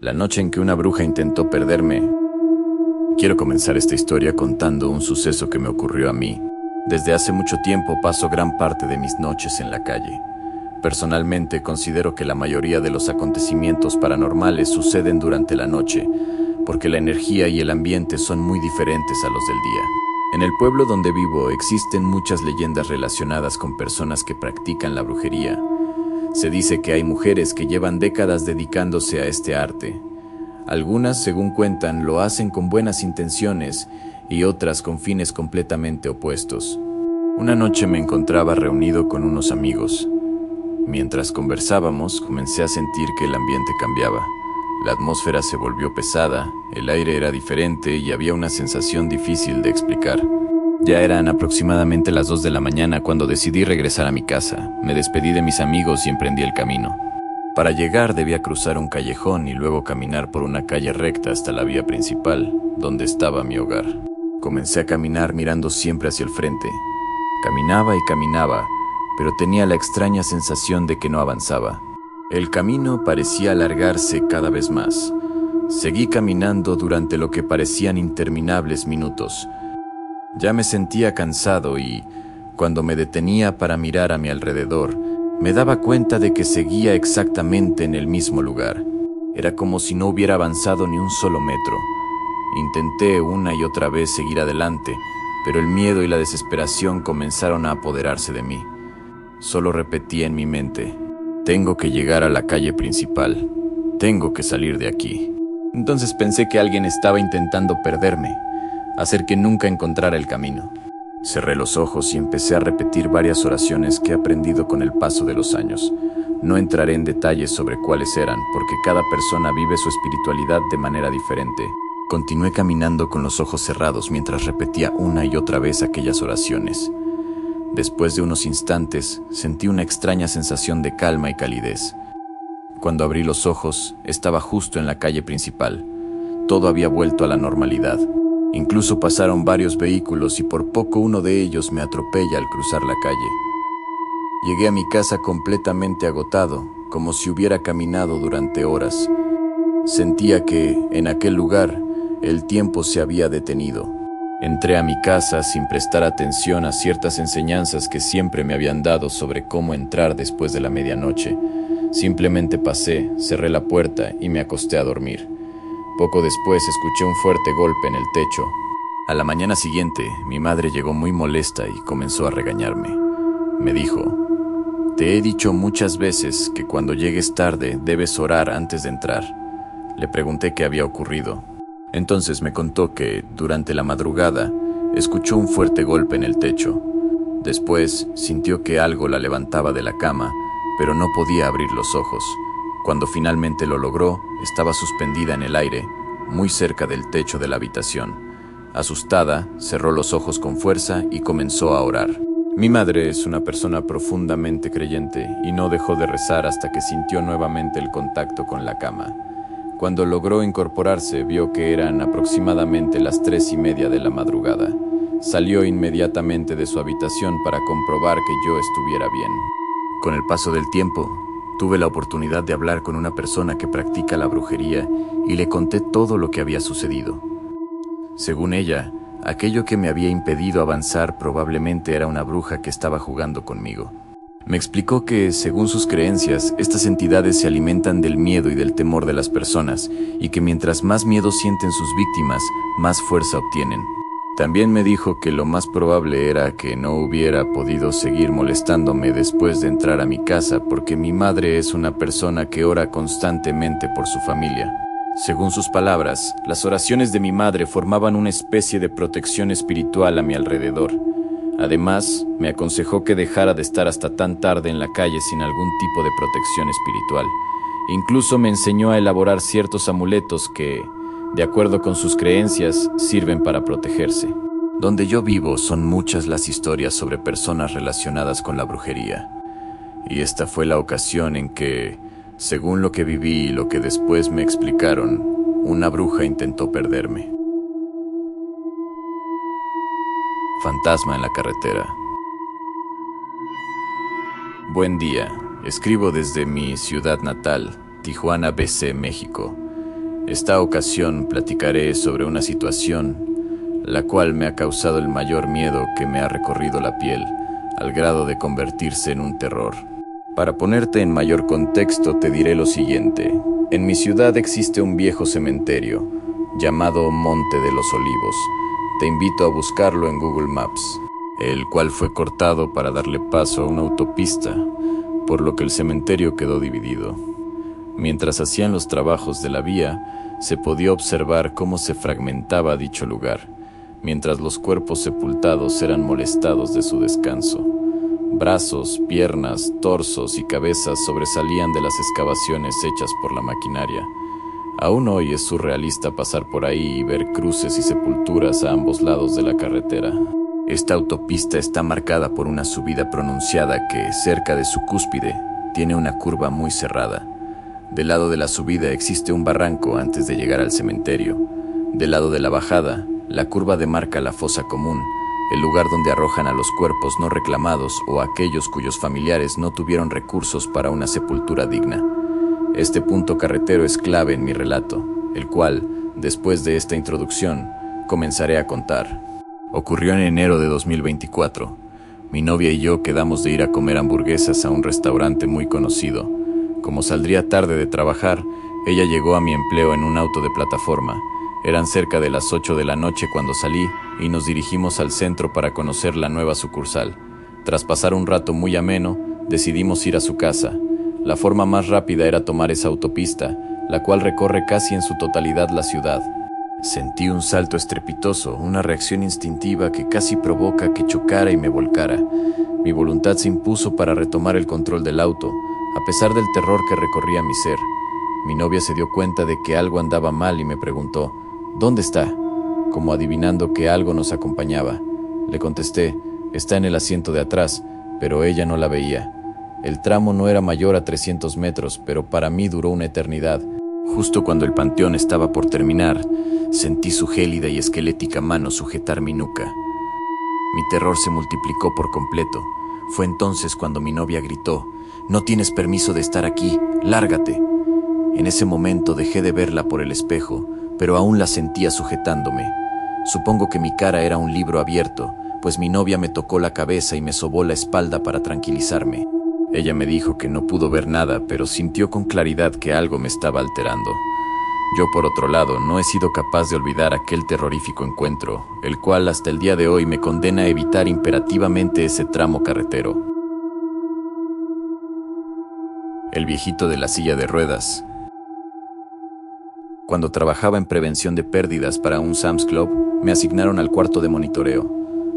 La noche en que una bruja intentó perderme. Quiero comenzar esta historia contando un suceso que me ocurrió a mí. Desde hace mucho tiempo paso gran parte de mis noches en la calle. Personalmente considero que la mayoría de los acontecimientos paranormales suceden durante la noche, porque la energía y el ambiente son muy diferentes a los del día. En el pueblo donde vivo existen muchas leyendas relacionadas con personas que practican la brujería. Se dice que hay mujeres que llevan décadas dedicándose a este arte. Algunas, según cuentan, lo hacen con buenas intenciones y otras con fines completamente opuestos. Una noche me encontraba reunido con unos amigos. Mientras conversábamos, comencé a sentir que el ambiente cambiaba. La atmósfera se volvió pesada, el aire era diferente y había una sensación difícil de explicar. Ya eran aproximadamente las 2 de la mañana cuando decidí regresar a mi casa. Me despedí de mis amigos y emprendí el camino. Para llegar debía cruzar un callejón y luego caminar por una calle recta hasta la vía principal, donde estaba mi hogar. Comencé a caminar mirando siempre hacia el frente. Caminaba y caminaba, pero tenía la extraña sensación de que no avanzaba. El camino parecía alargarse cada vez más. Seguí caminando durante lo que parecían interminables minutos. Ya me sentía cansado y, cuando me detenía para mirar a mi alrededor, me daba cuenta de que seguía exactamente en el mismo lugar. Era como si no hubiera avanzado ni un solo metro. Intenté una y otra vez seguir adelante, pero el miedo y la desesperación comenzaron a apoderarse de mí. Solo repetía en mi mente: tengo que llegar a la calle principal. Tengo que salir de aquí. Entonces pensé que alguien estaba intentando perderme, hacer que nunca encontrara el camino. Cerré los ojos y empecé a repetir varias oraciones que he aprendido con el paso de los años. No entraré en detalles sobre cuáles eran, porque cada persona vive su espiritualidad de manera diferente. Continué caminando con los ojos cerrados mientras repetía una y otra vez aquellas oraciones. Después de unos instantes, sentí una extraña sensación de calma y calidez. Cuando abrí los ojos, estaba justo en la calle principal. Todo había vuelto a la normalidad. Incluso pasaron varios vehículos y por poco uno de ellos me atropella al cruzar la calle. Llegué a mi casa completamente agotado, como si hubiera caminado durante horas. Sentía que, en aquel lugar, el tiempo se había detenido. Entré a mi casa sin prestar atención a ciertas enseñanzas que siempre me habían dado sobre cómo entrar después de la medianoche. Simplemente pasé, cerré la puerta y me acosté a dormir. Poco después escuché un fuerte golpe en el techo. A la mañana siguiente, mi madre llegó muy molesta y comenzó a regañarme. Me dijo: te he dicho muchas veces que cuando llegues tarde debes orar antes de entrar. Le pregunté qué había ocurrido. Entonces me contó que, durante la madrugada, escuchó un fuerte golpe en el techo. Después, sintió que algo la levantaba de la cama, pero no podía abrir los ojos. Cuando finalmente lo logró, estaba suspendida en el aire, muy cerca del techo de la habitación. Asustada, cerró los ojos con fuerza y comenzó a orar. Mi madre es una persona profundamente creyente y no dejó de rezar hasta que sintió nuevamente el contacto con la cama. Cuando logró incorporarse, vio que eran aproximadamente las 3:30 de la madrugada. Salió inmediatamente de su habitación para comprobar que yo estuviera bien. Con el paso del tiempo, tuve la oportunidad de hablar con una persona que practica la brujería y le conté todo lo que había sucedido. Según ella, aquello que me había impedido avanzar probablemente era una bruja que estaba jugando conmigo. Me explicó que, según sus creencias, estas entidades se alimentan del miedo y del temor de las personas, y que mientras más miedo sienten sus víctimas, más fuerza obtienen. También me dijo que lo más probable era que no hubiera podido seguir molestándome después de entrar a mi casa, porque mi madre es una persona que ora constantemente por su familia. Según sus palabras, las oraciones de mi madre formaban una especie de protección espiritual a mi alrededor. Además, me aconsejó que dejara de estar hasta tan tarde en la calle sin algún tipo de protección espiritual. Incluso me enseñó a elaborar ciertos amuletos que, de acuerdo con sus creencias, sirven para protegerse. Donde yo vivo son muchas las historias sobre personas relacionadas con la brujería. Y esta fue la ocasión en que, según lo que viví y lo que después me explicaron, una bruja intentó perderme. Fantasma en la carretera. Buen día. Escribo desde mi ciudad natal, Tijuana, BC, México. Esta ocasión platicaré sobre una situación la cual me ha causado el mayor miedo que me ha recorrido la piel, al grado de convertirse en un terror. Para ponerte en mayor contexto te diré lo siguiente. En mi ciudad existe un viejo cementerio, llamado Monte de los Olivos. Te invito a buscarlo en Google Maps, el cual fue cortado para darle paso a una autopista, por lo que el cementerio quedó dividido. Mientras hacían los trabajos de la vía, se podía observar cómo se fragmentaba dicho lugar, mientras los cuerpos sepultados eran molestados de su descanso. Brazos, piernas, torsos y cabezas sobresalían de las excavaciones hechas por la maquinaria. Aún hoy es surrealista pasar por ahí y ver cruces y sepulturas a ambos lados de la carretera. Esta autopista está marcada por una subida pronunciada que, cerca de su cúspide, tiene una curva muy cerrada. Del lado de la subida existe un barranco antes de llegar al cementerio. Del lado de la bajada, la curva demarca la fosa común, el lugar donde arrojan a los cuerpos no reclamados o aquellos cuyos familiares no tuvieron recursos para una sepultura digna. Este punto carretero es clave en mi relato, el cual, después de esta introducción, comenzaré a contar. Ocurrió en enero de 2024. Mi novia y yo quedamos de ir a comer hamburguesas a un restaurante muy conocido. Como saldría tarde de trabajar, ella llegó a mi empleo en un auto de plataforma. Eran cerca de las 8 de la noche cuando salí y nos dirigimos al centro para conocer la nueva sucursal. Tras pasar un rato muy ameno, decidimos ir a su casa. La forma más rápida era tomar esa autopista, la cual recorre casi en su totalidad la ciudad. Sentí un salto estrepitoso, una reacción instintiva que casi provoca que chocara y me volcara. Mi voluntad se impuso para retomar el control del auto, a pesar del terror que recorría mi ser. Mi novia se dio cuenta de que algo andaba mal y me preguntó, ¿dónde está?, como adivinando que algo nos acompañaba. Le contesté, está en el asiento de atrás, pero ella no la veía. El tramo no era mayor a 300 metros, pero para mí duró una eternidad. Justo cuando el panteón estaba por terminar, sentí su gélida y esquelética mano sujetar mi nuca. Mi terror se multiplicó por completo. Fue entonces cuando mi novia gritó, «No tienes permiso de estar aquí, lárgate». En ese momento dejé de verla por el espejo, pero aún la sentía sujetándome. Supongo que mi cara era un libro abierto, pues mi novia me tocó la cabeza y me sobó la espalda para tranquilizarme. Ella me dijo que no pudo ver nada, pero sintió con claridad que algo me estaba alterando. Yo, por otro lado, no he sido capaz de olvidar aquel terrorífico encuentro, el cual hasta el día de hoy me condena a evitar imperativamente ese tramo carretero. El viejito de la silla de ruedas. Cuando trabajaba en prevención de pérdidas para un Sam's Club, me asignaron al cuarto de monitoreo.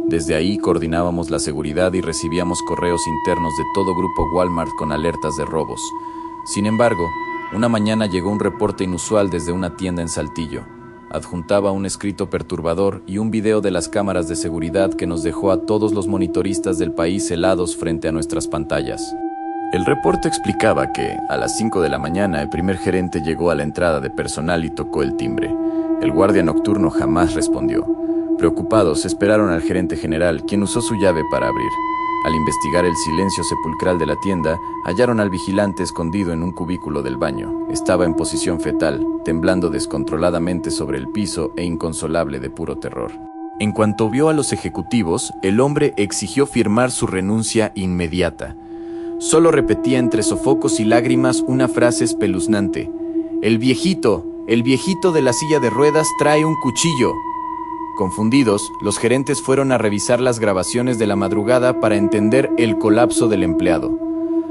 Desde ahí coordinábamos la seguridad y recibíamos correos internos de todo grupo Walmart con alertas de robos. Sin embargo, una mañana llegó un reporte inusual desde una tienda en Saltillo. Adjuntaba un escrito perturbador y un video de las cámaras de seguridad que nos dejó a todos los monitoristas del país helados frente a nuestras pantallas. El reporte explicaba que, a las 5 de la mañana, el primer gerente llegó a la entrada de personal y tocó el timbre. El guardia nocturno jamás respondió. Preocupados, esperaron al gerente general, quien usó su llave para abrir. Al investigar el silencio sepulcral de la tienda, hallaron al vigilante escondido en un cubículo del baño. Estaba en posición fetal, temblando descontroladamente sobre el piso e inconsolable de puro terror. En cuanto vio a los ejecutivos, el hombre exigió firmar su renuncia inmediata. Solo repetía entre sofocos y lágrimas una frase espeluznante. El viejito de la silla de ruedas trae un cuchillo». Confundidos, los gerentes fueron a revisar las grabaciones de la madrugada para entender el colapso del empleado.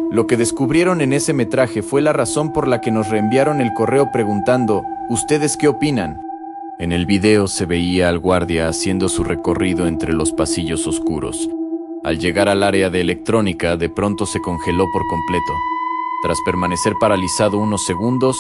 Lo que descubrieron en ese metraje fue la razón por la que nos reenviaron el correo preguntando, ¿ustedes qué opinan? En el video se veía al guardia haciendo su recorrido entre los pasillos oscuros. Al llegar al área de electrónica, de pronto se congeló por completo. Tras permanecer paralizado unos segundos,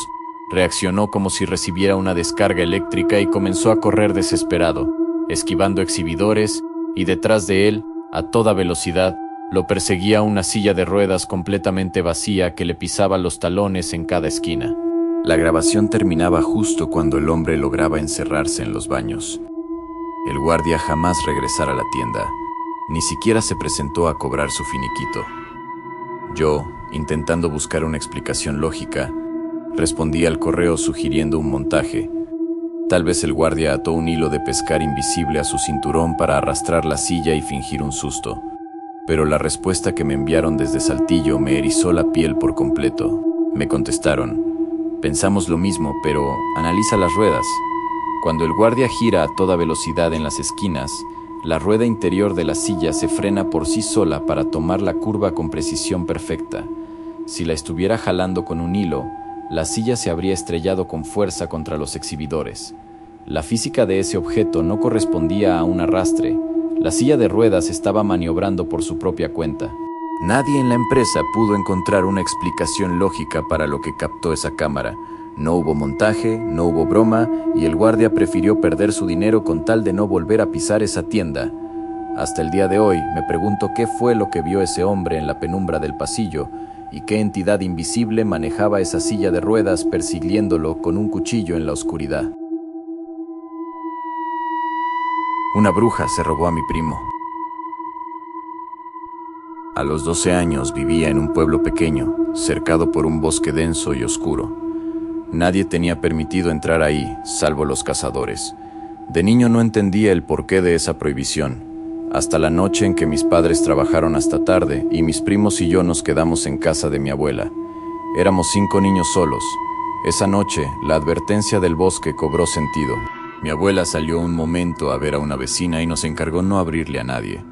reaccionó como si recibiera una descarga eléctrica y comenzó a correr desesperado, esquivando exhibidores, y detrás de él, a toda velocidad, lo perseguía una silla de ruedas completamente vacía que le pisaba los talones en cada esquina. La grabación terminaba justo cuando el hombre lograba encerrarse en los baños. El guardia jamás regresara a la tienda, ni siquiera se presentó a cobrar su finiquito. Yo, intentando buscar una explicación lógica, Respondí al correo sugiriendo un montaje. Tal vez el guardia ató un hilo de pescar invisible a su cinturón para arrastrar la silla y fingir un susto. Pero la respuesta que me enviaron desde Saltillo me erizó la piel por completo. Me contestaron: pensamos lo mismo, pero analiza las ruedas. Cuando el guardia gira a toda velocidad en las esquinas, la rueda interior de la silla se frena por sí sola para tomar la curva con precisión perfecta. Si la estuviera jalando con un hilo, la silla se habría estrellado con fuerza contra los exhibidores. La física de ese objeto no correspondía a un arrastre. La silla de ruedas estaba maniobrando por su propia cuenta. Nadie en la empresa pudo encontrar una explicación lógica para lo que captó esa cámara. No hubo montaje, no hubo broma, y el guardia prefirió perder su dinero con tal de no volver a pisar esa tienda. Hasta el día de hoy me pregunto qué fue lo que vio ese hombre en la penumbra del pasillo y qué entidad invisible manejaba esa silla de ruedas persiguiéndolo con un cuchillo en la oscuridad. Una bruja se robó a mi primo. A los 12 años vivía en un pueblo pequeño, cercado por un bosque denso y oscuro. Nadie tenía permitido entrar ahí, salvo los cazadores. De niño no entendía el porqué de esa prohibición, hasta la noche en que mis padres trabajaron hasta tarde y mis primos y yo nos quedamos en casa de mi abuela. Éramos 5 niños solos. Esa noche, la advertencia del bosque cobró sentido. Mi abuela salió un momento a ver a una vecina y nos encargó no abrirle a nadie.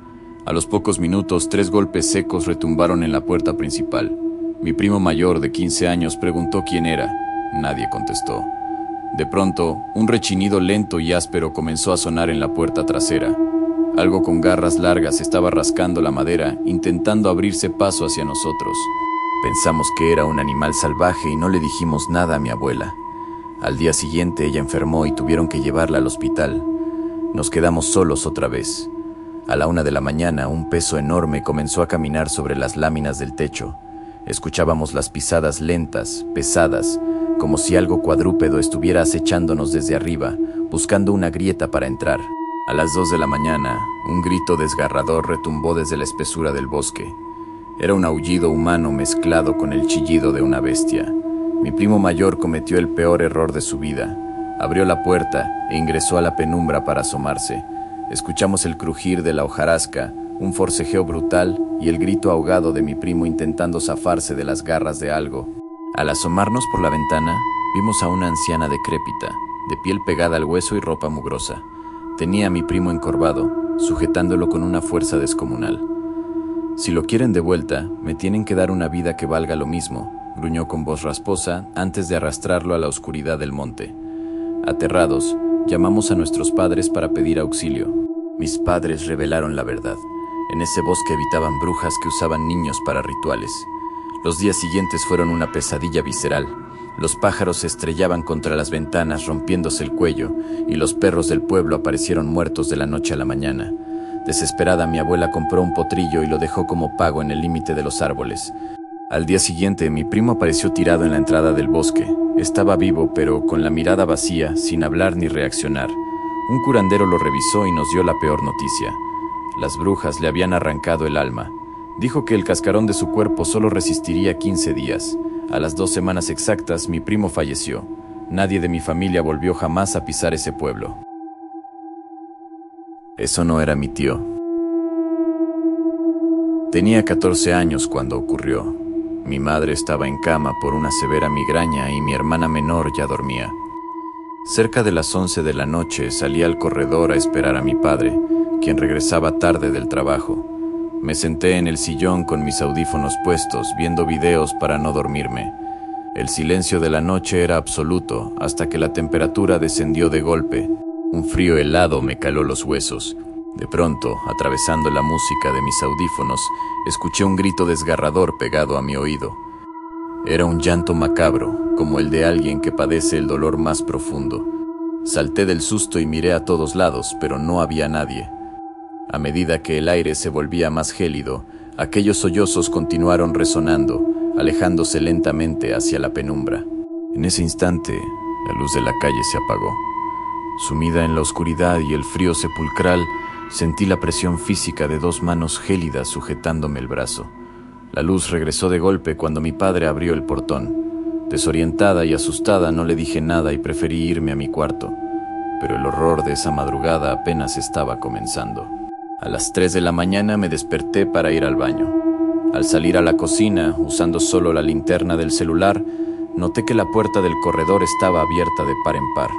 A los pocos minutos, 3 golpes secos retumbaron en la puerta principal. Mi primo mayor, de 15 años, preguntó quién era. Nadie contestó. De pronto, un rechinido lento y áspero comenzó a sonar en la puerta trasera. Algo con garras largas estaba rascando la madera, intentando abrirse paso hacia nosotros. Pensamos que era un animal salvaje y no le dijimos nada a mi abuela. Al día siguiente ella enfermó y tuvieron que llevarla al hospital. Nos quedamos solos otra vez. A la 1 de la mañana, un peso enorme comenzó a caminar sobre las láminas del techo. Escuchábamos las pisadas lentas, pesadas, como si algo cuadrúpedo estuviera acechándonos desde arriba, buscando una grieta para entrar. A las 2 de la mañana, un grito desgarrador retumbó desde la espesura del bosque. Era un aullido humano mezclado con el chillido de una bestia. Mi primo mayor cometió el peor error de su vida. Abrió la puerta e ingresó a la penumbra para asomarse. Escuchamos el crujir de la hojarasca, un forcejeo brutal y el grito ahogado de mi primo intentando zafarse de las garras de algo. Al asomarnos por la ventana, vimos a una anciana decrépita, de piel pegada al hueso y ropa mugrosa. Tenía a mi primo encorvado, sujetándolo con una fuerza descomunal. «Si lo quieren de vuelta, me tienen que dar una vida que valga lo mismo», gruñó con voz rasposa antes de arrastrarlo a la oscuridad del monte. Aterrados, llamamos a nuestros padres para pedir auxilio. Mis padres revelaron la verdad. En ese bosque habitaban brujas que usaban niños para rituales. Los días siguientes fueron una pesadilla visceral. Los pájaros se estrellaban contra las ventanas rompiéndose el cuello y los perros del pueblo aparecieron muertos de la noche a la mañana. Desesperada, mi abuela compró un potrillo y lo dejó como pago en el límite de los árboles. Al día siguiente, mi primo apareció tirado en la entrada del bosque. Estaba vivo, pero con la mirada vacía, sin hablar ni reaccionar. Un curandero lo revisó y nos dio la peor noticia. Las brujas le habían arrancado el alma. Dijo que el cascarón de su cuerpo solo resistiría 15 días. A las 2 semanas exactas, mi primo falleció. Nadie de mi familia volvió jamás a pisar ese pueblo. Eso no era mi tío. Tenía 14 años cuando ocurrió. Mi madre estaba en cama por una severa migraña y mi hermana menor ya dormía. Cerca de las 11 de la noche salí al corredor a esperar a mi padre, quien regresaba tarde del trabajo. Me senté en el sillón con mis audífonos puestos, viendo videos para no dormirme. El silencio de la noche era absoluto, hasta que la temperatura descendió de golpe. Un frío helado me caló los huesos. De pronto, atravesando la música de mis audífonos, escuché un grito desgarrador pegado a mi oído. Era un llanto macabro, como el de alguien que padece el dolor más profundo. Salté del susto y miré a todos lados, pero no había nadie. A medida que el aire se volvía más gélido, aquellos sollozos continuaron resonando, alejándose lentamente hacia la penumbra. En ese instante, la luz de la calle se apagó. Sumida en la oscuridad y el frío sepulcral, sentí la presión física de 2 manos gélidas sujetándome el brazo. La luz regresó de golpe cuando mi padre abrió el portón. Desorientada y asustada no le dije nada y preferí irme a mi cuarto, pero el horror de esa madrugada apenas estaba comenzando. A las 3 de la mañana me desperté para ir al baño. Al salir a la cocina, usando solo la linterna del celular, noté que la puerta del corredor estaba abierta de par en par.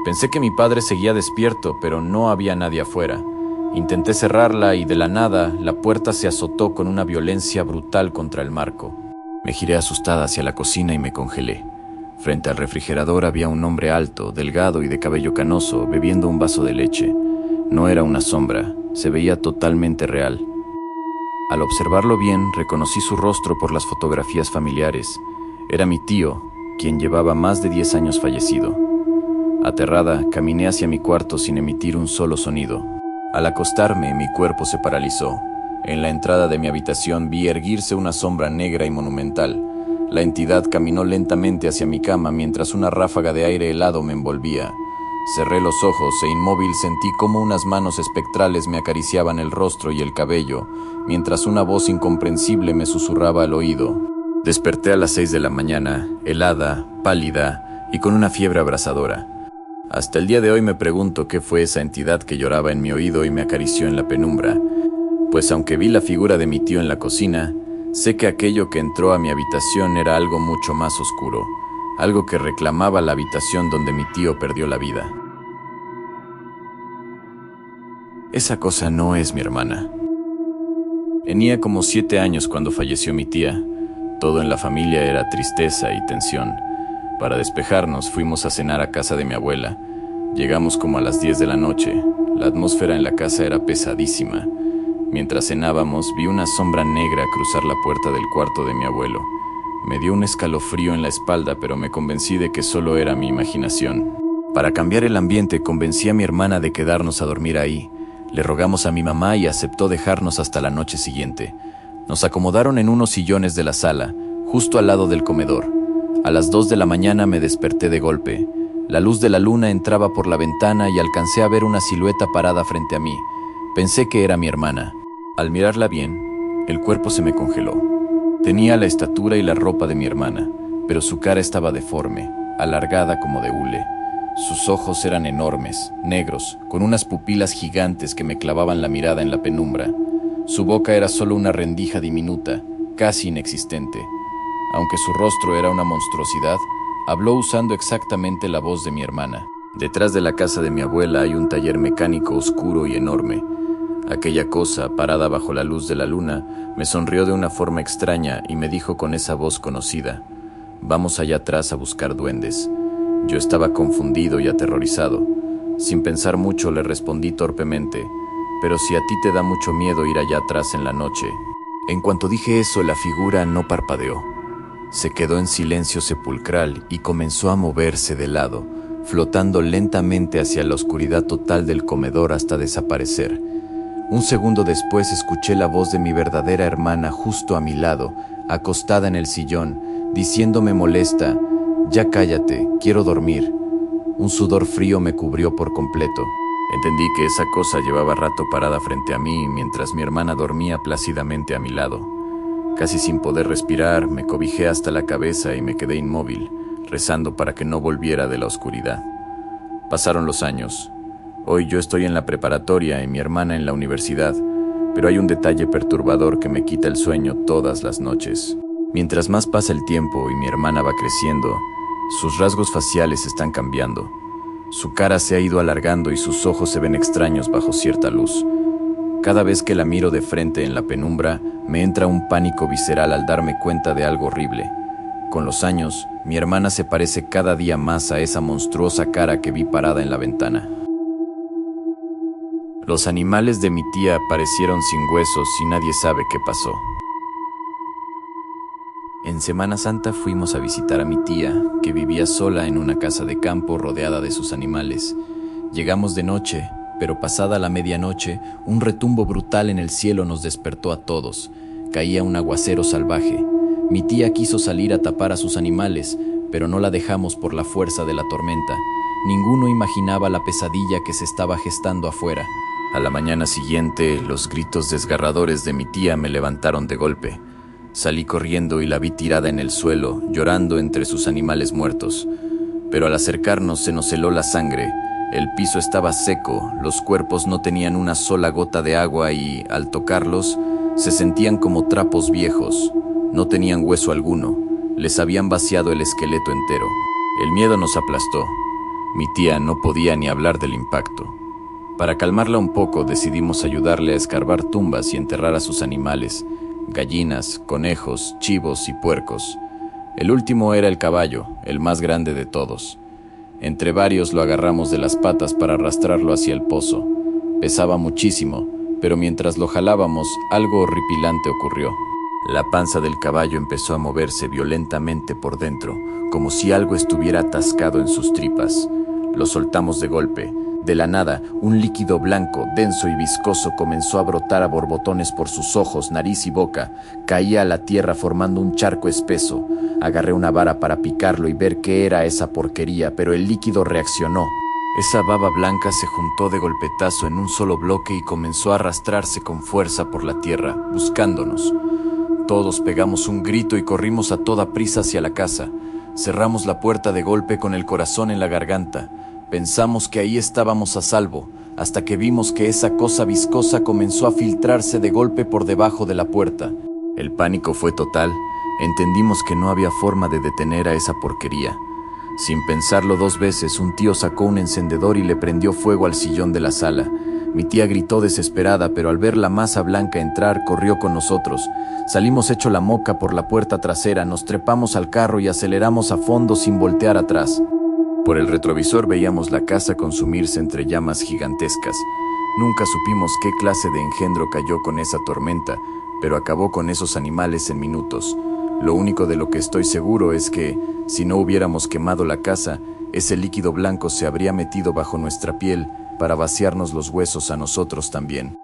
Pensé que mi padre seguía despierto, pero no había nadie afuera. Intenté cerrarla y de la nada, la puerta se azotó con una violencia brutal contra el marco. Me giré asustada hacia la cocina y me congelé. Frente al refrigerador había un hombre alto, delgado y de cabello canoso, bebiendo un vaso de leche. No era una sombra, se veía totalmente real. Al observarlo bien, reconocí su rostro por las fotografías familiares. Era mi tío, quien llevaba más de 10 años fallecido. Aterrada, caminé hacia mi cuarto sin emitir un solo sonido. Al acostarme, mi cuerpo se paralizó. En la entrada de mi habitación vi erguirse una sombra negra y monumental. La entidad caminó lentamente hacia mi cama mientras una ráfaga de aire helado me envolvía. Cerré los ojos e inmóvil sentí como unas manos espectrales me acariciaban el rostro y el cabello, mientras una voz incomprensible me susurraba al oído. Desperté a las 6 de la mañana, helada, pálida y con una fiebre abrasadora. Hasta el día de hoy me pregunto qué fue esa entidad que lloraba en mi oído y me acarició en la penumbra, pues aunque vi la figura de mi tío en la cocina, sé que aquello que entró a mi habitación era algo mucho más oscuro, algo que reclamaba la habitación donde mi tío perdió la vida. Esa cosa no es mi hermana. Tenía como 7 años cuando falleció mi tía. Todo en la familia era tristeza y tensión. Para despejarnos fuimos a cenar a casa de mi abuela. Llegamos como a las 10 de la noche. La atmósfera en la casa era pesadísima. Mientras cenábamos vi una sombra negra cruzar la puerta del cuarto de mi abuelo. Me dio un escalofrío en la espalda, pero me convencí de que solo era mi imaginación. Para cambiar el ambiente convencí a mi hermana de quedarnos a dormir ahí. Le rogamos a mi mamá y aceptó dejarnos hasta la noche siguiente. Nos acomodaron en unos sillones de la sala, justo al lado del comedor. A las 2 de la mañana me desperté de golpe. La luz de la luna entraba por la ventana y alcancé a ver una silueta parada frente a mí. Pensé que era mi hermana. Al mirarla bien, el cuerpo se me congeló. Tenía la estatura y la ropa de mi hermana, pero su cara estaba deforme, alargada como de hule. Sus ojos eran enormes, negros, con unas pupilas gigantes que me clavaban la mirada en la penumbra. Su boca era solo una rendija diminuta, casi inexistente. Aunque su rostro era una monstruosidad, habló usando exactamente la voz de mi hermana. Detrás de la casa de mi abuela hay un taller mecánico oscuro y enorme. Aquella cosa, parada bajo la luz de la luna, me sonrió de una forma extraña y me dijo con esa voz conocida: «Vamos allá atrás a buscar duendes». Yo estaba confundido y aterrorizado. Sin pensar mucho le respondí torpemente: «Pero si a ti te da mucho miedo ir allá atrás en la noche». En cuanto dije eso, la figura no parpadeó. Se quedó en silencio sepulcral y comenzó a moverse de lado, flotando lentamente hacia la oscuridad total del comedor hasta desaparecer. Un segundo después escuché la voz de mi verdadera hermana justo a mi lado, acostada en el sillón, diciéndome molesta: «Ya cállate, quiero dormir». Un sudor frío me cubrió por completo. Entendí que esa cosa llevaba rato parada frente a mí mientras mi hermana dormía plácidamente a mi lado. Casi sin poder respirar, me cobijé hasta la cabeza y me quedé inmóvil, rezando para que no volviera de la oscuridad. Pasaron los años. Hoy yo estoy en la preparatoria y mi hermana en la universidad, pero hay un detalle perturbador que me quita el sueño todas las noches. Mientras más pasa el tiempo y mi hermana va creciendo, sus rasgos faciales están cambiando. Su cara se ha ido alargando y sus ojos se ven extraños bajo cierta luz. Cada vez que la miro de frente en la penumbra, me entra un pánico visceral al darme cuenta de algo horrible. Con los años, mi hermana se parece cada día más a esa monstruosa cara que vi parada en la ventana. Los animales de mi tía aparecieron sin huesos y nadie sabe qué pasó. En Semana Santa fuimos a visitar a mi tía, que vivía sola en una casa de campo rodeada de sus animales. Llegamos de noche, pero pasada la medianoche, un retumbo brutal en el cielo nos despertó a todos. Caía un aguacero salvaje. Mi tía quiso salir a tapar a sus animales, pero no la dejamos por la fuerza de la tormenta. Ninguno imaginaba la pesadilla que se estaba gestando afuera. A la mañana siguiente, los gritos desgarradores de mi tía me levantaron de golpe. Salí corriendo y la vi tirada en el suelo, llorando entre sus animales muertos. Pero al acercarnos se nos heló la sangre. El piso estaba seco, los cuerpos no tenían una sola gota de agua y, al tocarlos, se sentían como trapos viejos. No tenían hueso alguno, les habían vaciado el esqueleto entero. El miedo nos aplastó. Mi tía no podía ni hablar del impacto. Para calmarla un poco, decidimos ayudarle a escarbar tumbas y enterrar a sus animales, gallinas, conejos, chivos y puercos. El último era el caballo, el más grande de todos. Entre varios lo agarramos de las patas para arrastrarlo hacia el pozo. Pesaba muchísimo, pero mientras lo jalábamos, algo horripilante ocurrió. La panza del caballo empezó a moverse violentamente por dentro, como si algo estuviera atascado en sus tripas. Lo soltamos de golpe. De la nada, un líquido blanco, denso y viscoso comenzó a brotar a borbotones por sus ojos, nariz y boca. Caía a la tierra formando un charco espeso. Agarré una vara para picarlo y ver qué era esa porquería, pero el líquido reaccionó. Esa baba blanca se juntó de golpetazo en un solo bloque y comenzó a arrastrarse con fuerza por la tierra, buscándonos. Todos pegamos un grito y corrimos a toda prisa hacia la casa. Cerramos la puerta de golpe con el corazón en la garganta. Pensamos que ahí estábamos a salvo, hasta que vimos que esa cosa viscosa comenzó a filtrarse de golpe por debajo de la puerta. El pánico fue total. Entendimos que no había forma de detener a esa porquería. Sin pensarlo 2 veces, un tío sacó un encendedor y le prendió fuego al sillón de la sala. Mi tía gritó desesperada, pero al ver la masa blanca entrar, corrió con nosotros. Salimos hecho la moca por la puerta trasera, nos trepamos al carro y aceleramos a fondo sin voltear atrás. Por el retrovisor veíamos la casa consumirse entre llamas gigantescas. Nunca supimos qué clase de engendro cayó con esa tormenta, pero acabó con esos animales en minutos. Lo único de lo que estoy seguro es que, si no hubiéramos quemado la casa, ese líquido blanco se habría metido bajo nuestra piel para vaciarnos los huesos a nosotros también.